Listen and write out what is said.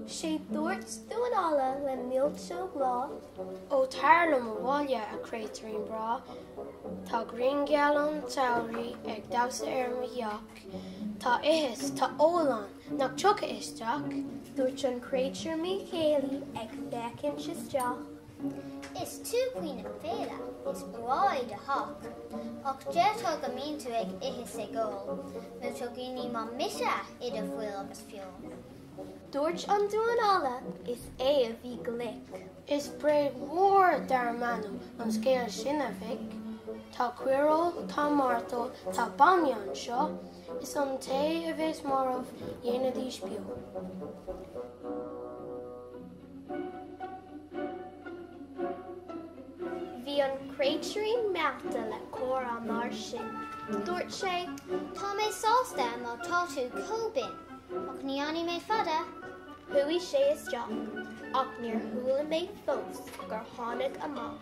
sé dúirt dúinála le mílte lá. Ó tarlam bháile a creightarín bra, tá gringealan tairí ag dabsa ar heach, tá ihis tá ólan nach tucha isteach. Dúirt an creightir mí chéalaí ag fecinn isteach. Is tú cuoine féile, is braid a hawk. Och déirtá go mín tú ag ihis é ggóil, nó tú gine má mise iad a bhfuil agus fiol. Dúirt an dúinála is é a bhí glic. Is breid mór dar manam an scéal sin a bhic. Tá cuireáil, tá martó, tá banneán seo, is an té a bheits marmh dhéana dís beag. Bhí an creightirí meachta le cór an mar sin. Dúirt sé, Tá mé sásta má tá tú cóbin, och ní aní mé fada. thuí sé isteach, ach níor thula méid fós gur tháinig amach.